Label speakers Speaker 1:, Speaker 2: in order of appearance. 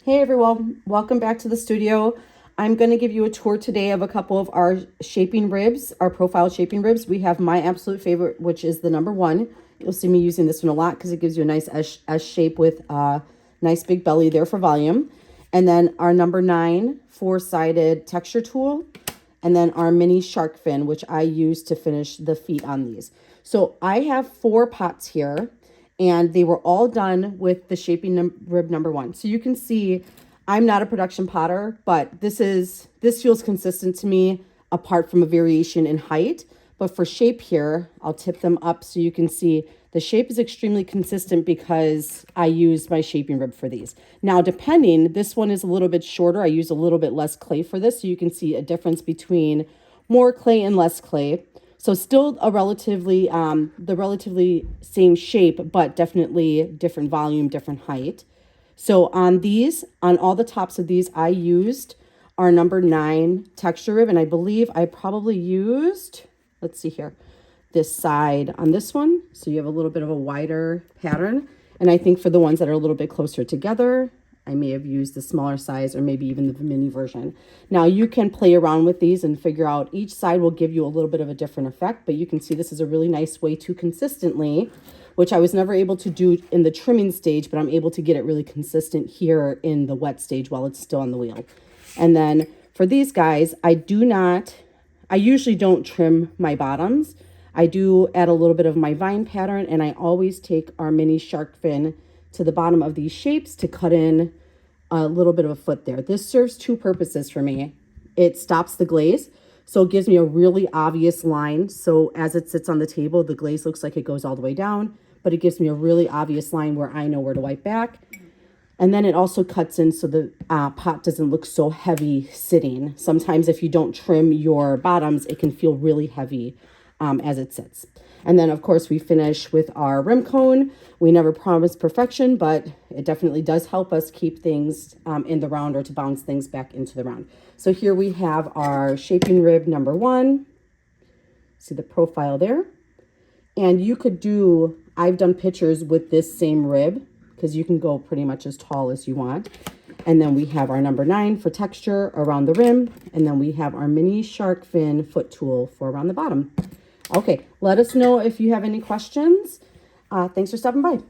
Speaker 1: Hey everyone, welcome back to the studio. I'm going to give you a tour today of a couple of our shaping ribs, our profile shaping ribs. We have my absolute favorite, which is the number one. You'll see me using this one a lot because it gives you a nice S shape with a nice big belly there for volume. And then our number 9 4-sided texture tool. And then our mini shark fin, which I use to finish the feet on these. So I have 4 pots here, and they were all done with the shaping rib number 1. So you can see I'm not a production potter, but this feels consistent to me apart from a variation in height. But for shape here, I'll tip them up so you can see the shape is extremely consistent because I used my shaping rib for these. Now, depending, this one is a little bit shorter. I use a little bit less clay for this, so you can see a difference between more clay and less clay. So still a relatively same shape, but definitely different volume, different height. So on these, on all the tops of these, I used our number 9 texture rib, and I believe I probably used, let's see here, this side on this one. So you have a little bit of a wider pattern. And I think for the ones that are a little bit closer together, I may have used the smaller size or maybe even the mini version. Now you can play around with these and figure out each side will give you a little bit of a different effect, but you can see this is a really nice way to consistently, which I was never able to do in the trimming stage, but I'm able to get it really consistent here in the wet stage while it's still on the wheel. And then for these guys, I usually don't trim my bottoms. I do add a little bit of my vine pattern, and I always take our mini shark fin to the bottom of these shapes to cut in a little bit of a foot there. This serves 2 purposes for me. It stops the glaze, so it gives me a really obvious line. So as it sits on the table, the glaze looks like it goes all the way down, but it gives me a really obvious line where I know where to wipe back. And then it also cuts in so the pot doesn't look so heavy sitting. Sometimes if you don't trim your bottoms, it can feel really heavy as it sits. And then, of course, we finish with our rim cone. We never promise perfection, but it definitely does help us keep things in the round or to bounce things back into the round. So here we have our shaping rib number 1. See the profile there? And you could do, I've done pictures with this same rib because you can go pretty much as tall as you want. And then we have our number 9 for texture around the rim. And then we have our mini shark fin foot tool for around the bottom. Okay, let us know if you have any questions. Thanks for stopping by.